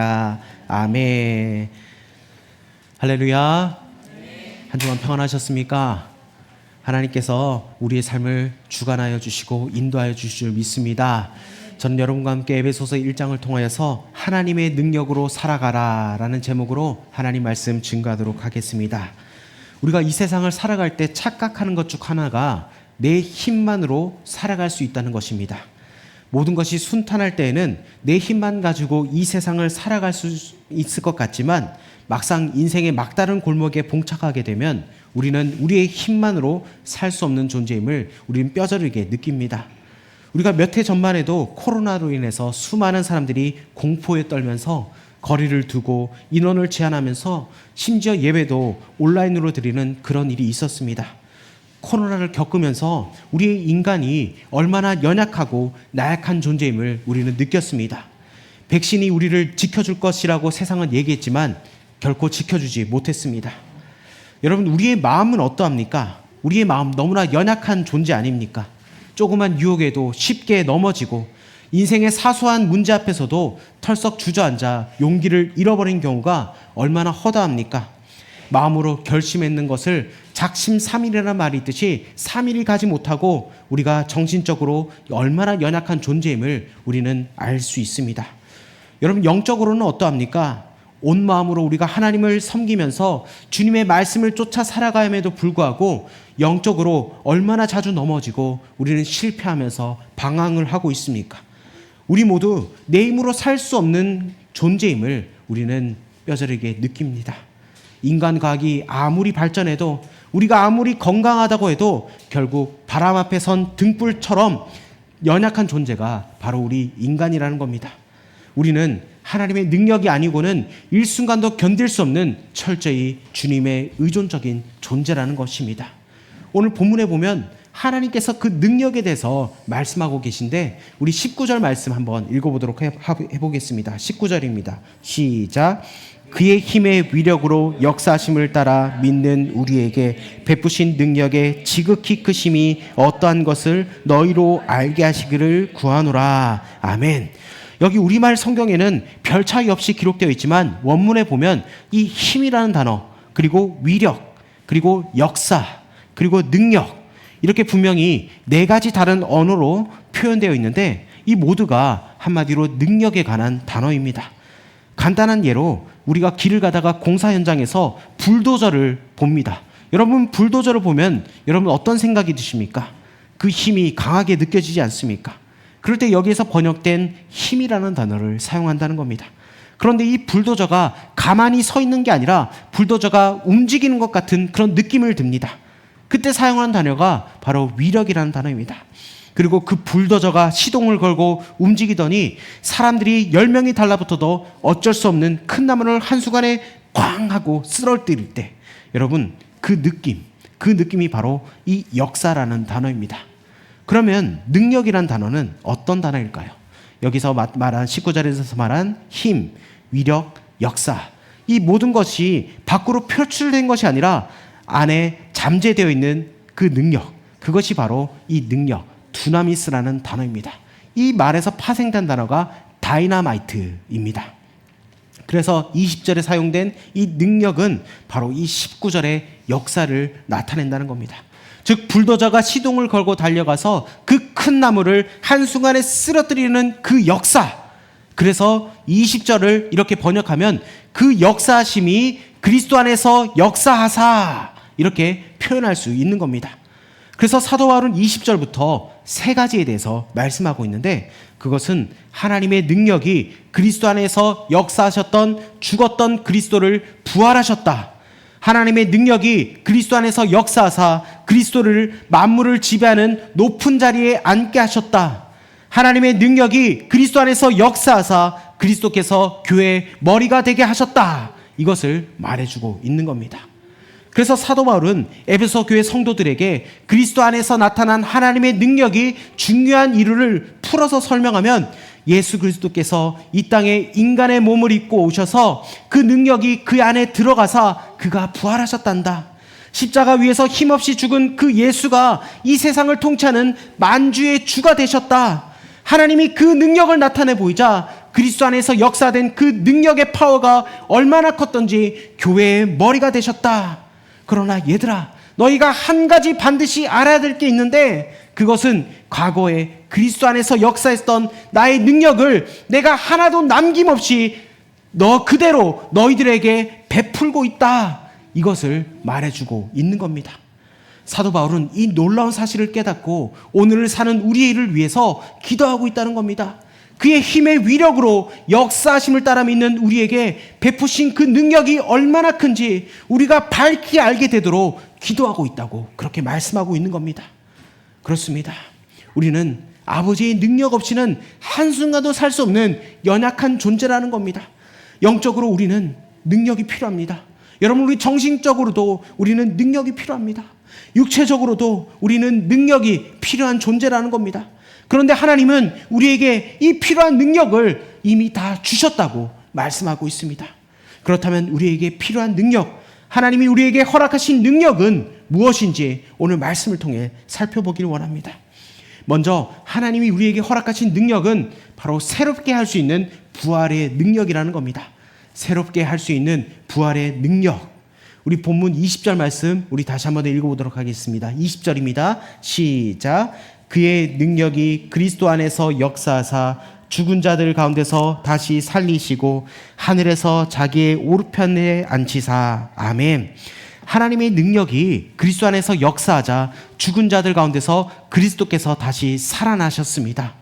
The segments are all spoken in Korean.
아멘. 할렐루야. 한 주간 평안하셨습니까? 하나님께서 우리의 삶을 주관하여 주시고 인도하여 주실 줄 믿습니다. 저는 여러분과 함께 에베소서 1장을 통하여서 하나님의 능력으로 살아가라 라는 제목으로 하나님 말씀 증거하도록 하겠습니다. 우리가 이 세상을 살아갈 때 착각하는 것 중 하나가 내 힘만으로 살아갈 수 있다는 것입니다. 모든 것이 순탄할 때에는 내 힘만 가지고 이 세상을 살아갈 수 있을 것 같지만 막상 인생의 막다른 골목에 봉착하게 되면 우리는 우리의 힘만으로 살 수 없는 존재임을 우리는 뼈저리게 느낍니다. 우리가 몇 해 전만 해도 코로나로 인해서 수많은 사람들이 공포에 떨면서 거리를 두고 인원을 제한하면서 심지어 예배도 온라인으로 드리는 그런 일이 있었습니다. 코로나를 겪으면서 우리의 인간이 얼마나 연약하고 나약한 존재임을 우리는 느꼈습니다. 백신이 우리를 지켜줄 것이라고 세상은 얘기했지만 결코 지켜주지 못했습니다. 여러분, 우리의 마음은 어떠합니까? 우리의 마음 너무나 연약한 존재 아닙니까? 조그만 유혹에도 쉽게 넘어지고 인생의 사소한 문제 앞에서도 털썩 주저앉아 용기를 잃어버린 경우가 얼마나 허다합니까? 마음으로 결심했는 것을 작심삼일이라는 말이 있듯이 3일이 가지 못하고 우리가 정신적으로 얼마나 연약한 존재임을 우리는 알 수 있습니다. 여러분, 영적으로는 어떠합니까? 온 마음으로 우리가 하나님을 섬기면서 주님의 말씀을 쫓아 살아감에도 불구하고 영적으로 얼마나 자주 넘어지고 우리는 실패하면서 방황을 하고 있습니까? 우리 모두 내 힘으로 살 수 없는 존재임을 우리는 뼈저리게 느낍니다. 인간 과학이 아무리 발전해도 우리가 아무리 건강하다고 해도 결국 바람 앞에 선 등불처럼 연약한 존재가 바로 우리 인간이라는 겁니다. 우리는 하나님의 능력이 아니고는 일순간도 견딜 수 없는 철저히 주님의 의존적인 존재라는 것입니다. 오늘 본문에 보면 하나님께서 그 능력에 대해서 말씀하고 계신데 우리 19절 말씀 한번 읽어보도록 해보겠습니다. 19절입니다. 시작. 그의 힘의 위력으로 역사하심을 따라 믿는 우리에게 베푸신 능력의 지극히 크심이 어떠한 것을 너희로 알게 하시기를 구하노라. 아멘. 여기 우리말 성경에는 별 차이 없이 기록되어 있지만 원문에 보면 이 힘이라는 단어, 그리고 위력, 그리고 역사, 그리고 능력, 이렇게 분명히 네 가지 다른 언어로 표현되어 있는데 이 모두가 한마디로 능력에 관한 단어입니다. 간단한 예로 우리가 길을 가다가 공사 현장에서 불도저를 봅니다. 여러분, 불도저를 보면 여러분 어떤 생각이 드십니까? 그 힘이 강하게 느껴지지 않습니까? 그럴 때 여기에서 번역된 힘이라는 단어를 사용한다는 겁니다. 그런데 이 불도저가 가만히 서 있는 게 아니라 불도저가 움직이는 것 같은 그런 느낌을 듭니다. 그때 사용하는 단어가 바로 위력이라는 단어입니다. 그리고 그 불도저가 시동을 걸고 움직이더니 사람들이 10명이 달라붙어도 어쩔 수 없는 큰 나무를 한순간에 꽝 하고 쓰러뜨릴 때 여러분, 그 느낌이 바로 이 역사라는 단어입니다. 그러면 능력이란 단어는 어떤 단어일까요? 여기서 말한 19절에서 말한 힘, 위력, 역사, 이 모든 것이 밖으로 표출된 것이 아니라 안에 잠재되어 있는 그 능력, 그것이 바로 이 능력, 두나미스라는 단어입니다. 이 말에서 파생된 단어가 다이나마이트입니다. 그래서 20절에 사용된 이 능력은 바로 이 19절의 역사를 나타낸다는 겁니다. 즉 불도저가 시동을 걸고 달려가서 그 큰 나무를 한순간에 쓰러뜨리는 그 역사, 그래서 20절을 이렇게 번역하면 그 역사하심이 그리스도 안에서 역사하사, 이렇게 표현할 수 있는 겁니다. 그래서 사도 바울은 20절부터 세 가지에 대해서 말씀하고 있는데 그것은 하나님의 능력이 그리스도 안에서 역사하셨던 죽었던 그리스도를 부활하셨다. 하나님의 능력이 그리스도 안에서 역사하사 그리스도를 만물을 지배하는 높은 자리에 앉게 하셨다. 하나님의 능력이 그리스도 안에서 역사하사 그리스도께서 교회의 머리가 되게 하셨다. 이것을 말해주고 있는 겁니다. 그래서 사도 바울은 에베소 교회 성도들에게 그리스도 안에서 나타난 하나님의 능력이 중요한 이유를 풀어서 설명하면 예수 그리스도께서 이 땅에 인간의 몸을 입고 오셔서 그 능력이 그 안에 들어가서 그가 부활하셨단다. 십자가 위에서 힘없이 죽은 그 예수가 이 세상을 통치하는 만주의 주가 되셨다. 하나님이 그 능력을 나타내 보이자 그리스도 안에서 역사된 그 능력의 파워가 얼마나 컸던지 교회의 머리가 되셨다. 그러나 얘들아, 너희가 한 가지 반드시 알아야 될 게 있는데, 그것은 과거에 그리스도 안에서 역사했던 나의 능력을 내가 하나도 남김없이 너 그대로 너희들에게 베풀고 있다. 이것을 말해주고 있는 겁니다. 사도 바울은 이 놀라운 사실을 깨닫고 오늘을 사는 우리를 위해서 기도하고 있다는 겁니다. 그의 힘의 위력으로 역사하심을 따라 믿는 우리에게 베푸신 그 능력이 얼마나 큰지 우리가 밝히 알게 되도록 기도하고 있다고 그렇게 말씀하고 있는 겁니다. 그렇습니다. 우리는 아버지의 능력 없이는 한순간도 살 수 없는 연약한 존재라는 겁니다. 영적으로 우리는 능력이 필요합니다. 여러분, 우리 정신적으로도 우리는 능력이 필요합니다. 육체적으로도 우리는 능력이 필요한 존재라는 겁니다. 그런데 하나님은 우리에게 이 필요한 능력을 이미 다 주셨다고 말씀하고 있습니다. 그렇다면 우리에게 필요한 능력, 하나님이 우리에게 허락하신 능력은 무엇인지 오늘 말씀을 통해 살펴보기를 원합니다. 먼저 하나님이 우리에게 허락하신 능력은 바로 새롭게 할 수 있는 부활의 능력이라는 겁니다. 새롭게 할 수 있는 부활의 능력. 우리 본문 20절 말씀 우리 다시 한번 읽어보도록 하겠습니다. 20절입니다. 시작. 그의 능력이 그리스도 안에서 역사하사 죽은 자들 가운데서 다시 살리시고 하늘에서 자기의 오른편에 앉히사. 아멘. 하나님의 능력이 그리스도 안에서 역사하자 죽은 자들 가운데서 그리스도께서 다시 살아나셨습니다.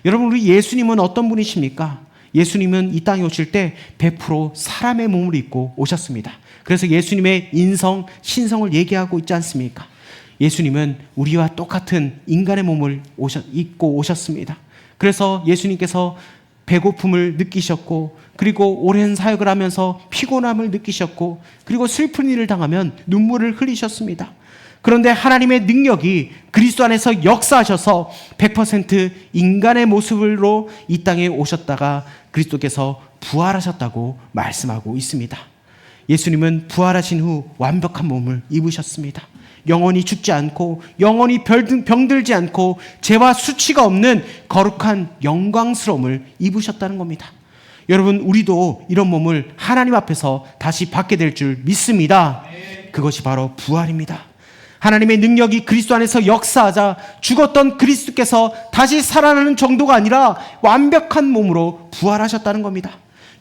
여러분, 우리 예수님은 어떤 분이십니까? 예수님은 이 땅에 오실 때 100% 사람의 몸을 입고 오셨습니다. 그래서 예수님의 인성, 신성을 얘기하고 있지 않습니까? 예수님은 우리와 똑같은 인간의 몸을 입고 오셨습니다. 그래서 예수님께서 배고픔을 느끼셨고, 그리고 오랜 사역을 하면서 피곤함을 느끼셨고, 그리고 슬픈 일을 당하면 눈물을 흘리셨습니다. 그런데 하나님의 능력이 그리스도 안에서 역사하셔서 100% 인간의 모습으로 이 땅에 오셨다가 그리스도께서 부활하셨다고 말씀하고 있습니다. 예수님은 부활하신 후 완벽한 몸을 입으셨습니다. 영원히 죽지 않고 영원히 병들지 않고 죄와 수치가 없는 거룩한 영광스러움을 입으셨다는 겁니다. 여러분, 우리도 이런 몸을 하나님 앞에서 다시 받게 될 줄 믿습니다. 그것이 바로 부활입니다. 하나님의 능력이 그리스도 안에서 역사하자 죽었던 그리스도께서 다시 살아나는 정도가 아니라 완벽한 몸으로 부활하셨다는 겁니다.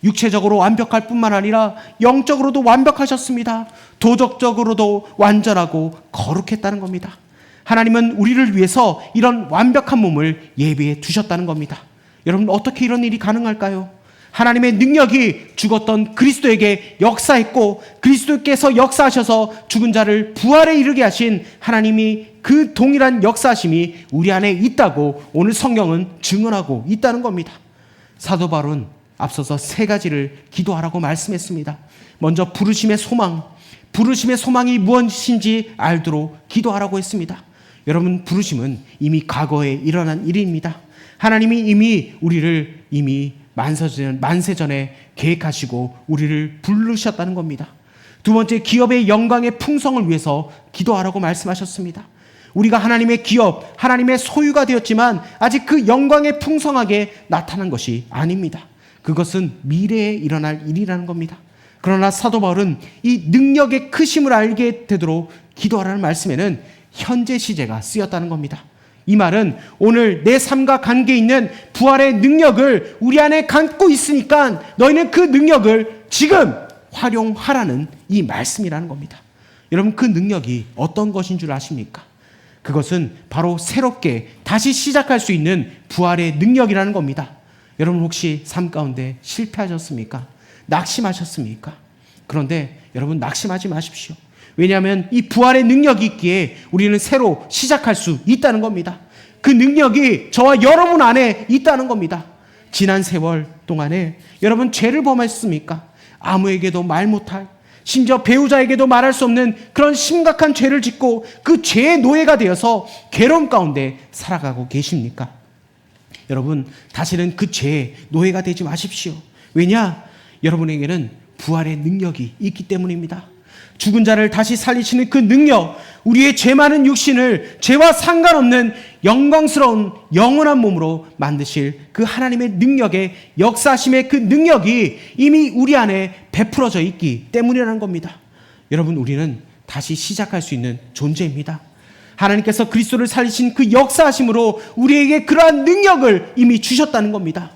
육체적으로 완벽할 뿐만 아니라 영적으로도 완벽하셨습니다. 도덕적으로도 완전하고 거룩했다는 겁니다. 하나님은 우리를 위해서 이런 완벽한 몸을 예비해 두셨다는 겁니다. 여러분, 어떻게 이런 일이 가능할까요? 하나님의 능력이 죽었던 그리스도에게 역사했고, 그리스도께서 역사하셔서 죽은 자를 부활에 이르게 하신 하나님이 그 동일한 역사하심이 우리 안에 있다고 오늘 성경은 증언하고 있다는 겁니다. 사도 바울은 앞서서 3가지를 기도하라고 말씀했습니다. 먼저 부르심의 소망, 부르심의 소망이 무엇인지 알도록 기도하라고 했습니다. 여러분, 부르심은 이미 과거에 일어난 일입니다. 하나님이 이미 우리를 만세전에 계획하시고 우리를 부르셨다는 겁니다. 두 번째, 기업의 영광의 풍성을 위해서 기도하라고 말씀하셨습니다. 우리가 하나님의 기업, 하나님의 소유가 되었지만 아직 그 영광에 풍성하게 나타난 것이 아닙니다. 그것은 미래에 일어날 일이라는 겁니다. 그러나 사도 바울은 이 능력의 크심을 알게 되도록 기도하라는 말씀에는 현재 시제가 쓰였다는 겁니다. 이 말은 오늘 내 삶과 관계 있는 부활의 능력을 우리 안에 갖고 있으니까 너희는 그 능력을 지금 활용하라는 이 말씀이라는 겁니다. 여러분, 그 능력이 어떤 것인 줄 아십니까? 그것은 바로 새롭게 다시 시작할 수 있는 부활의 능력이라는 겁니다. 여러분, 혹시 삶 가운데 실패하셨습니까? 낙심하셨습니까? 그런데 여러분, 낙심하지 마십시오. 왜냐하면 이 부활의 능력이 있기에 우리는 새로 시작할 수 있다는 겁니다. 그 능력이 저와 여러분 안에 있다는 겁니다. 지난 세월 동안에 여러분 죄를 범했습니까? 아무에게도 말 못할, 심지어 배우자에게도 말할 수 없는 그런 심각한 죄를 짓고 그 죄의 노예가 되어서 괴로움 가운데 살아가고 계십니까? 여러분, 다시는 그 죄의 노예가 되지 마십시오. 왜냐? 여러분에게는 부활의 능력이 있기 때문입니다. 죽은 자를 다시 살리시는 그 능력, 우리의 죄 많은 육신을 죄와 상관없는 영광스러운 영원한 몸으로 만드실 그 하나님의 능력의 역사하심의 그 능력이 이미 우리 안에 베풀어져 있기 때문이라는 겁니다. 여러분, 우리는 다시 시작할 수 있는 존재입니다. 하나님께서 그리스도를 살리신 그 역사하심으로 우리에게 그러한 능력을 이미 주셨다는 겁니다.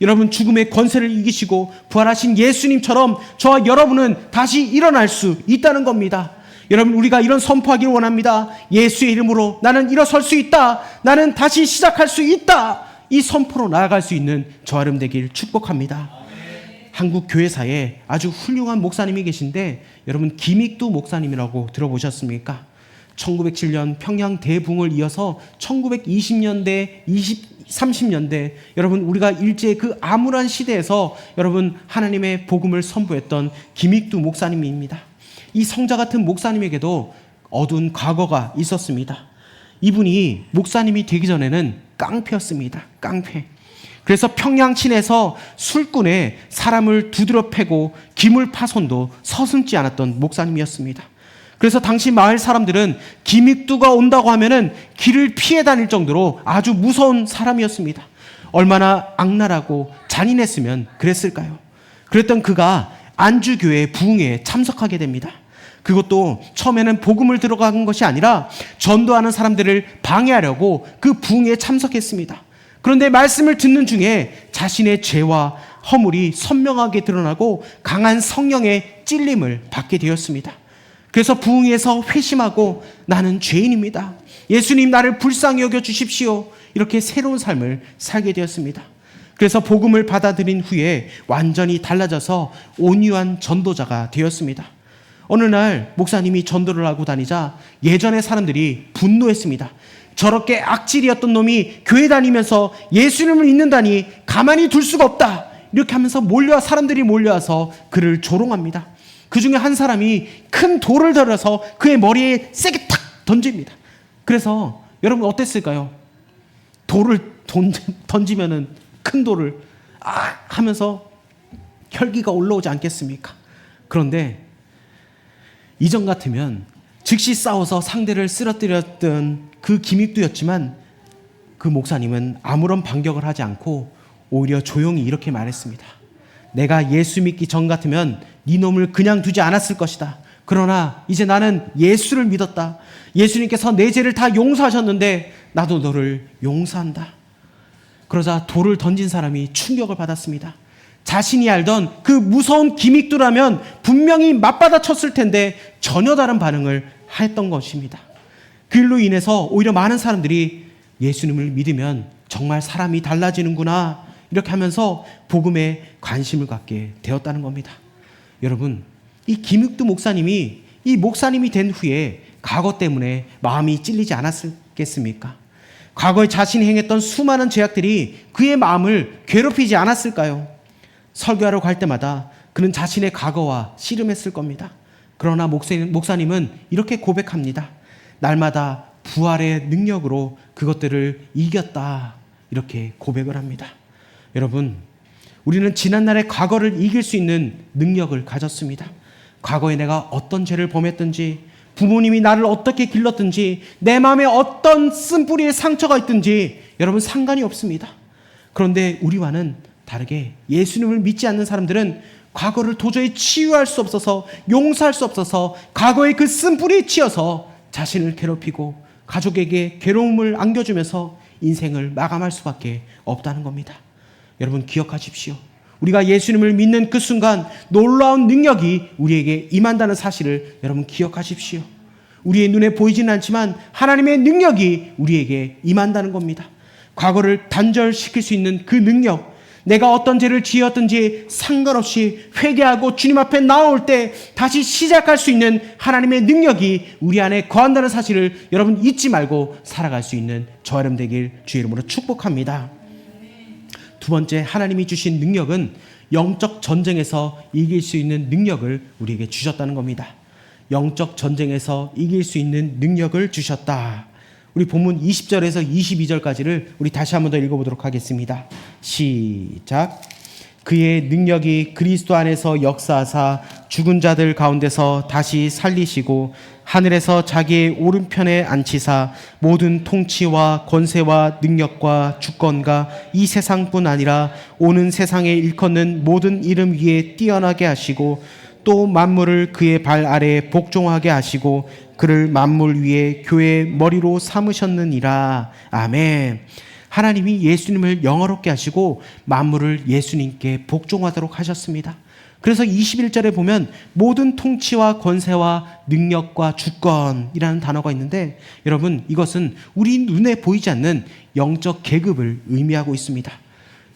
여러분, 죽음의 권세를 이기시고 부활하신 예수님처럼 저와 여러분은 다시 일어날 수 있다는 겁니다. 여러분, 우리가 이런 선포하기를 원합니다. 예수의 이름으로 나는 일어설 수 있다. 나는 다시 시작할 수 있다. 이 선포로 나아갈 수 있는 저와 여러분 되길 축복합니다. 한국 교회사에 아주 훌륭한 목사님이 계신데 여러분, 김익두 목사님이라고 들어보셨습니까? 1907년 평양 대붕을 이어서 1920년대, 30년대 여러분, 우리가 일제의 그 암울한 시대에서 여러분 하나님의 복음을 선포했던 김익두 목사님입니다. 이 성자 같은 목사님에게도 어두운 과거가 있었습니다. 이분이 목사님이 되기 전에는 깡패였습니다. 깡패. 그래서 평양 친에서 술꾼에 사람을 두드려 패고 기물 파손도 서슴지 않았던 목사님이었습니다. 그래서 당시 마을 사람들은 김익두가 온다고 하면은 길을 피해 다닐 정도로 아주 무서운 사람이었습니다. 얼마나 악랄하고 잔인했으면 그랬을까요? 그랬던 그가 안주교회 부흥회에 참석하게 됩니다. 그것도 처음에는 복음을 들어간 것이 아니라 전도하는 사람들을 방해하려고 그 부흥회에 참석했습니다. 그런데 말씀을 듣는 중에 자신의 죄와 허물이 선명하게 드러나고 강한 성령의 찔림을 받게 되었습니다. 그래서 부흥회에서 회심하고 나는 죄인입니다. 예수님, 나를 불쌍히 여겨 주십시오. 이렇게 새로운 삶을 살게 되었습니다. 그래서 복음을 받아들인 후에 완전히 달라져서 온유한 전도자가 되었습니다. 어느 날 목사님이 전도를 하고 다니자 예전의 사람들이 분노했습니다. 저렇게 악질이었던 놈이 교회 다니면서 예수님을 믿는다니 가만히 둘 수가 없다. 이렇게 하면서 사람들이 몰려와서 그를 조롱합니다. 그 중에 한 사람이 큰 돌을 들어서 그의 머리에 세게 탁 던집니다. 그래서 여러분 어땠을까요? 돌을 던지면은 큰 돌을 하면서 혈기가 올라오지 않겠습니까? 그런데 이전 같으면 즉시 싸워서 상대를 쓰러뜨렸던 그 김익두였지만 그 목사님은 아무런 반격을 하지 않고 오히려 조용히 이렇게 말했습니다. 내가 예수 믿기 전 같으면 네 놈을 그냥 두지 않았을 것이다. 그러나 이제 나는 예수를 믿었다. 예수님께서 내 죄를 다 용서하셨는데 나도 너를 용서한다. 그러자 돌을 던진 사람이 충격을 받았습니다. 자신이 알던 그 무서운 김익두라면 분명히 맞받아쳤을 텐데 전혀 다른 반응을 했던 것입니다. 그 일로 인해서 오히려 많은 사람들이 예수님을 믿으면 정말 사람이 달라지는구나 이렇게 하면서 복음에 관심을 갖게 되었다는 겁니다. 여러분, 이 김익두 목사님이 이 목사님이 된 후에 과거 때문에 마음이 찔리지 않았겠습니까? 과거에 자신이 행했던 수많은 죄악들이 그의 마음을 괴롭히지 않았을까요? 설교하러 갈 때마다 그는 자신의 과거와 씨름했을 겁니다. 그러나 목사님은 이렇게 고백합니다. 날마다 부활의 능력으로 그것들을 이겼다. 이렇게 고백을 합니다. 여러분, 우리는 지난날의 과거를 이길 수 있는 능력을 가졌습니다. 과거에 내가 어떤 죄를 범했든지, 부모님이 나를 어떻게 길렀든지, 내 마음에 어떤 쓴뿌리의 상처가 있든지 여러분 상관이 없습니다. 그런데 우리와는 다르게 예수님을 믿지 않는 사람들은 과거를 도저히 치유할 수 없어서, 용서할 수 없어서 과거의 그 쓴뿌리에 치여서 자신을 괴롭히고 가족에게 괴로움을 안겨주면서 인생을 마감할 수밖에 없다는 겁니다. 여러분 기억하십시오. 우리가 예수님을 믿는 그 순간 놀라운 능력이 우리에게 임한다는 사실을 여러분 기억하십시오. 우리의 눈에 보이지는 않지만 하나님의 능력이 우리에게 임한다는 겁니다. 과거를 단절시킬 수 있는 그 능력, 내가 어떤 죄를 지었든지 상관없이 회개하고 주님 앞에 나올 때 다시 시작할 수 있는 하나님의 능력이 우리 안에 거한다는 사실을 여러분 잊지 말고 살아갈 수 있는 저와 여러분 되길 주의 이름으로 축복합니다. 두 번째, 하나님이 주신 능력은 영적 전쟁에서 이길 수 있는 능력을 우리에게 주셨다는 겁니다. 영적 전쟁에서 이길 수 있는 능력을 주셨다. 우리 본문 20절에서 22절까지를 우리 다시 한번 더 읽어보도록 하겠습니다. 시작. 그의 능력이 그리스도 안에서 역사하사 죽은 자들 가운데서 다시 살리시고 하늘에서 자기의 오른편에 앉히사 모든 통치와 권세와 능력과 주권과 이 세상뿐 아니라 오는 세상에 일컫는 모든 이름 위에 뛰어나게 하시고 또 만물을 그의 발 아래에 복종하게 하시고 그를 만물 위에 교회의 머리로 삼으셨느니라. 아멘. 하나님이 예수님을 영화롭게 하시고 만물을 예수님께 복종하도록 하셨습니다. 그래서 21절에 보면 모든 통치와 권세와 능력과 주권이라는 단어가 있는데, 여러분, 이것은 우리 눈에 보이지 않는 영적 계급을 의미하고 있습니다.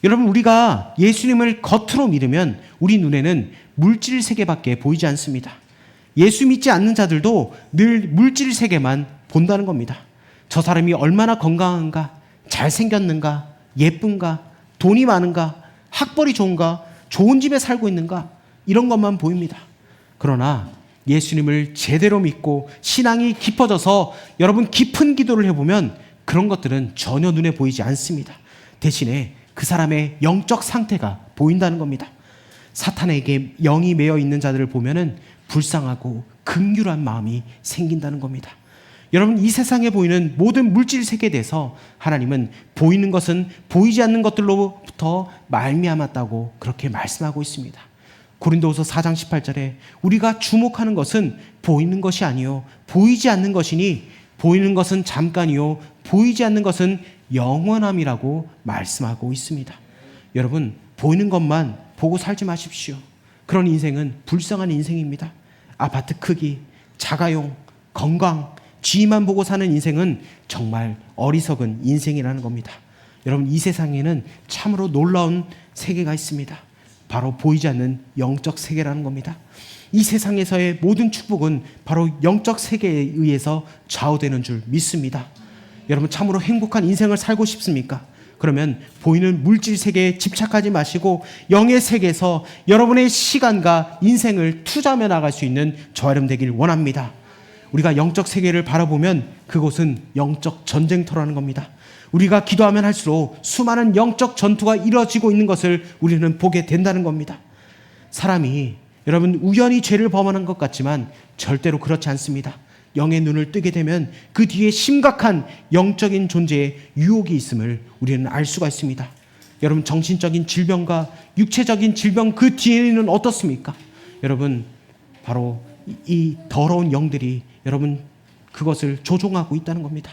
여러분, 우리가 예수님을 겉으로 믿으면 우리 눈에는 물질 세계밖에 보이지 않습니다. 예수 믿지 않는 자들도 늘 물질 세계만 본다는 겁니다. 저 사람이 얼마나 건강한가, 잘생겼는가, 예쁜가, 돈이 많은가, 학벌이 좋은가, 좋은 집에 살고 있는가, 이런 것만 보입니다. 그러나 예수님을 제대로 믿고 신앙이 깊어져서 여러분 깊은 기도를 해보면 그런 것들은 전혀 눈에 보이지 않습니다. 대신에 그 사람의 영적 상태가 보인다는 겁니다. 사탄에게 영이 매여 있는 자들을 보면은 불쌍하고 긍휼한 마음이 생긴다는 겁니다. 여러분, 이 세상에 보이는 모든 물질 세계에 대해서 하나님은 보이는 것은 보이지 않는 것들로부터 말미암았다고 그렇게 말씀하고 있습니다. 고린도후서 4장 18절에 우리가 주목하는 것은 보이는 것이 아니요 보이지 않는 것이니 보이는 것은 잠깐이요 보이지 않는 것은 영원함이라고 말씀하고 있습니다. 여러분, 보이는 것만 보고 살지 마십시오. 그런 인생은 불쌍한 인생입니다. 아파트 크기, 자가용, 건강, 쥐만 보고 사는 인생은 정말 어리석은 인생이라는 겁니다. 여러분, 이 세상에는 참으로 놀라운 세계가 있습니다. 바로 보이지 않는 영적 세계라는 겁니다. 이 세상에서의 모든 축복은 바로 영적 세계에 의해서 좌우되는 줄 믿습니다. 여러분, 참으로 행복한 인생을 살고 싶습니까? 그러면 보이는 물질 세계에 집착하지 마시고 영의 세계에서 여러분의 시간과 인생을 투자하며 나갈 수 있는 저와 여러분 되길 원합니다. 우리가 영적 세계를 바라보면 그곳은 영적 전쟁터라는 겁니다. 우리가 기도하면 할수록 수많은 영적 전투가 이루어지고 있는 것을 우리는 보게 된다는 겁니다. 사람이 여러분 우연히 죄를 범하는 것 같지만 절대로 그렇지 않습니다. 영의 눈을 뜨게 되면 그 뒤에 심각한 영적인 존재의 유혹이 있음을 우리는 알 수가 있습니다. 여러분, 정신적인 질병과 육체적인 질병 그 뒤에는 어떻습니까? 여러분, 바로 이 더러운 영들이 여러분 그것을 조종하고 있다는 겁니다.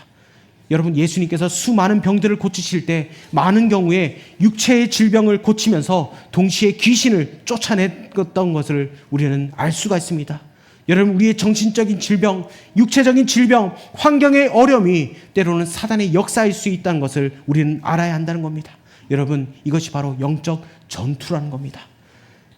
여러분, 예수님께서 수많은 병들을 고치실 때 많은 경우에 육체의 질병을 고치면서 동시에 귀신을 쫓아냈던 것을 우리는 알 수가 있습니다. 여러분, 우리의 정신적인 질병, 육체적인 질병, 환경의 어려움이 때로는 사단의 역사일 수 있다는 것을 우리는 알아야 한다는 겁니다. 여러분, 이것이 바로 영적 전투라는 겁니다.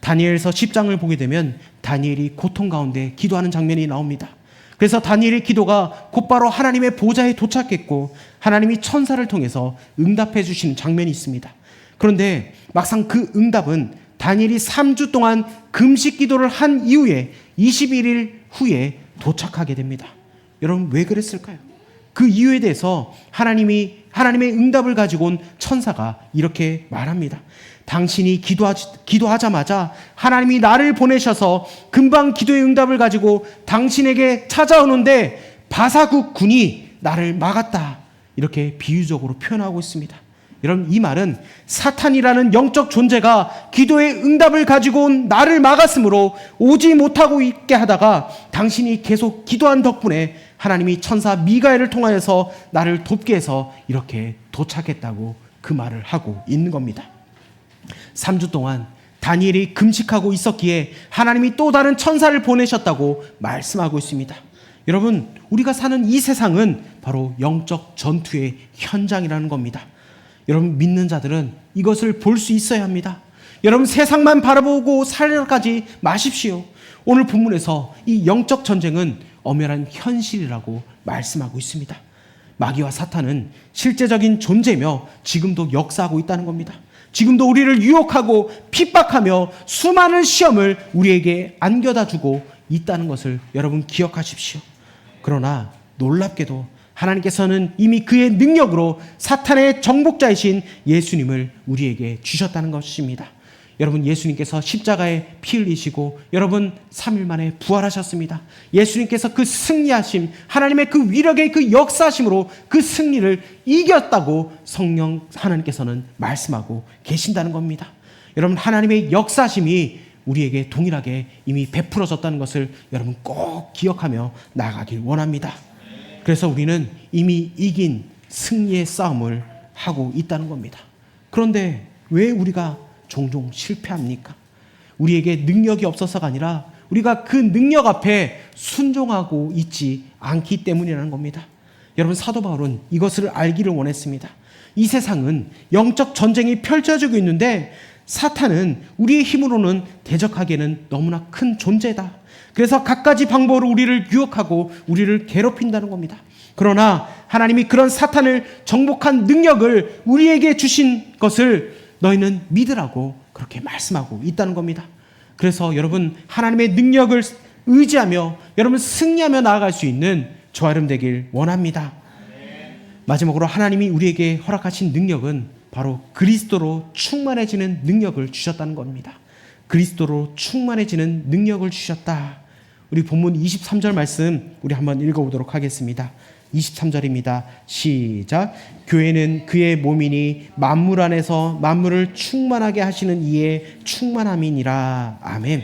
다니엘서 10장을 보게 되면 다니엘이 고통 가운데 기도하는 장면이 나옵니다. 그래서 다니엘의 기도가 곧바로 하나님의 보좌에 도착했고 하나님이 천사를 통해서 응답해 주시는 장면이 있습니다. 그런데 막상 그 응답은 다니엘이 3주 동안 금식 기도를 한 이후에 21일 후에 도착하게 됩니다. 여러분, 왜 그랬을까요? 그 이유에 대해서 하나님의 응답을 가지고 온 천사가 이렇게 말합니다. 당신이 기도하자마자 하나님이 나를 보내셔서 금방 기도의 응답을 가지고 당신에게 찾아오는데 바사국 군이 나를 막았다. 이렇게 비유적으로 표현하고 있습니다. 여러분, 이 말은 사탄이라는 영적 존재가 기도의 응답을 가지고 온 나를 막았으므로 오지 못하고 있게 하다가 당신이 계속 기도한 덕분에 하나님이 천사 미가엘을 통하여서 나를 돕게 해서 이렇게 도착했다고 그 말을 하고 있는 겁니다. 3주 동안 다니엘이 금식하고 있었기에 하나님이 또 다른 천사를 보내셨다고 말씀하고 있습니다. 여러분, 우리가 사는 이 세상은 바로 영적 전투의 현장이라는 겁니다. 여러분, 믿는 자들은 이것을 볼 수 있어야 합니다. 여러분, 세상만 바라보고 살아가지 마십시오. 오늘 본문에서 이 영적 전쟁은 엄연한 현실이라고 말씀하고 있습니다. 마귀와 사탄은 실제적인 존재며 지금도 역사하고 있다는 겁니다. 지금도 우리를 유혹하고 핍박하며 수많은 시험을 우리에게 안겨다 주고 있다는 것을 여러분 기억하십시오. 그러나 놀랍게도 하나님께서는 이미 그의 능력으로 사탄의 정복자이신 예수님을 우리에게 주셨다는 것입니다. 여러분, 예수님께서 십자가에 피 흘리시고 여러분 3일 만에 부활하셨습니다. 예수님께서 그 승리하심, 하나님의 그 위력의 그 역사하심으로 그 승리를 이겼다고 성령 하나님께서는 말씀하고 계신다는 겁니다. 여러분, 하나님의 역사하심이 우리에게 동일하게 이미 베풀어졌다는 것을 여러분 꼭 기억하며 나아가길 원합니다. 그래서 우리는 이미 이긴 승리의 싸움을 하고 있다는 겁니다. 그런데 왜 우리가 종종 실패합니까? 우리에게 능력이 없어서가 아니라 우리가 그 능력 앞에 순종하고 있지 않기 때문이라는 겁니다. 여러분, 사도 바울은 이것을 알기를 원했습니다. 이 세상은 영적 전쟁이 펼쳐지고 있는데 사탄은 우리의 힘으로는 대적하기에는 너무나 큰 존재다. 그래서 갖가지 방법으로 우리를 유혹하고 우리를 괴롭힌다는 겁니다. 그러나 하나님이 그런 사탄을 정복한 능력을 우리에게 주신 것을 너희는 믿으라고 그렇게 말씀하고 있다는 겁니다. 그래서 여러분, 하나님의 능력을 의지하며 여러분 승리하며 나아갈 수 있는 저와 여러분 되길 원합니다. 마지막으로 하나님이 우리에게 허락하신 능력은 바로 그리스도로 충만해지는 능력을 주셨다는 겁니다. 그리스도로 충만해지는 능력을 주셨다. 우리 본문 23절 말씀 우리 한번 읽어보도록 하겠습니다. 23절입니다. 시작. 교회는 그의 몸이니 만물 안에서 만물을 충만하게 하시는 이의 충만함이니라. 아멘.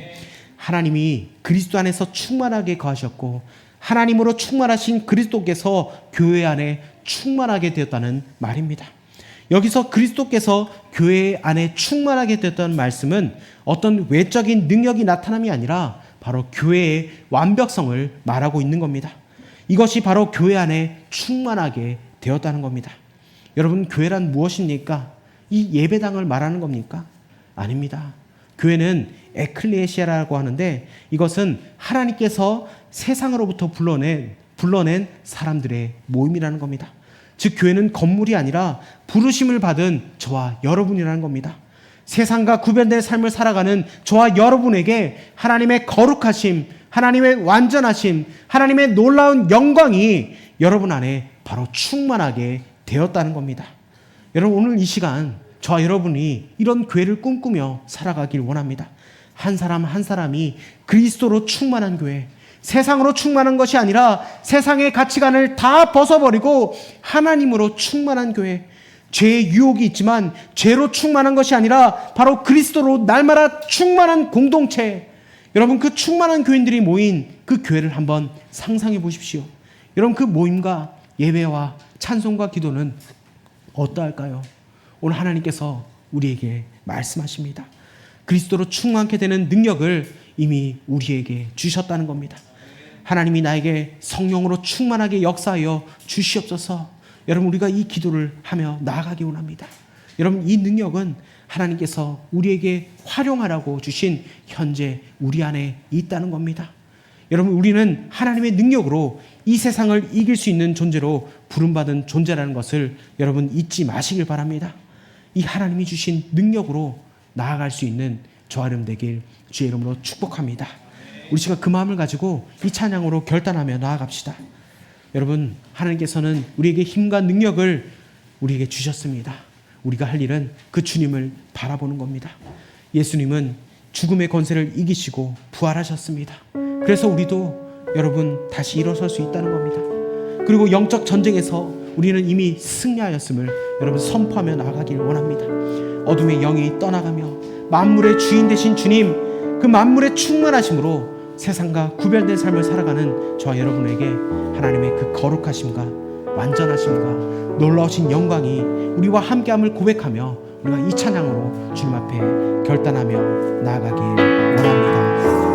하나님이 그리스도 안에서 충만하게 거하셨고 하나님으로 충만하신 그리스도께서 교회 안에 충만하게 되었다는 말입니다. 여기서 그리스도께서 교회 안에 충만하게 되었다는 말씀은 어떤 외적인 능력이 나타남이 아니라 바로 교회의 완벽성을 말하고 있는 겁니다. 이것이 바로 교회 안에 충만하게 되었다는 겁니다. 여러분, 교회란 무엇입니까? 이 예배당을 말하는 겁니까? 아닙니다. 교회는 에클레시아라고 하는데 이것은 하나님께서 세상으로부터 불러낸 사람들의 모임이라는 겁니다. 즉, 교회는 건물이 아니라 부르심을 받은 저와 여러분이라는 겁니다. 세상과 구별된 삶을 살아가는 저와 여러분에게 하나님의 거룩하심, 하나님의 완전하심, 하나님의 놀라운 영광이 여러분 안에 바로 충만하게 되었다는 겁니다. 여러분, 오늘 이 시간 저와 여러분이 이런 교회를 꿈꾸며 살아가길 원합니다. 한 사람 한 사람이 그리스도로 충만한 교회, 세상으로 충만한 것이 아니라 세상의 가치관을 다 벗어버리고 하나님으로 충만한 교회, 죄의 유혹이 있지만 죄로 충만한 것이 아니라 바로 그리스도로 날마다 충만한 공동체, 여러분 그 충만한 교인들이 모인 그 교회를 한번 상상해 보십시오. 여러분, 그 모임과 예배와 찬송과 기도는 어떠할까요? 오늘 하나님께서 우리에게 말씀하십니다. 그리스도로 충만케 되는 능력을 이미 우리에게 주셨다는 겁니다. 하나님이 나에게 성령으로 충만하게 역사하여 주시옵소서. 여러분, 우리가 이 기도를 하며 나아가기 원합니다. 여러분, 이 능력은 하나님께서 우리에게 활용하라고 주신 현재 우리 안에 있다는 겁니다. 여러분, 우리는 하나님의 능력으로 이 세상을 이길 수 있는 존재로 부름받은 존재라는 것을 여러분 잊지 마시길 바랍니다. 이 하나님이 주신 능력으로 나아갈 수 있는 저와 여러분 되길 주의 이름으로 축복합니다. 우리 시간 그 마음을 가지고 이 찬양으로 결단하며 나아갑시다. 여러분, 하나님께서는 우리에게 힘과 능력을 우리에게 주셨습니다. 우리가 할 일은 그 주님을 바라보는 겁니다. 예수님은 죽음의 권세를 이기시고 부활하셨습니다. 그래서 우리도 여러분 다시 일어설 수 있다는 겁니다. 그리고 영적 전쟁에서 우리는 이미 승리하였음을 여러분 선포하며 나아가길 원합니다. 어둠의 영이 떠나가며 만물의 주인 되신 주님, 그 만물의 충만하심으로 세상과 구별된 삶을 살아가는 저와 여러분에게 하나님의 그 거룩하심과 완전하심과 놀라우신 영광이 우리와 함께함을 고백하며 우리가 이 찬양으로 주님 앞에 결단하며 나아가길 원합니다.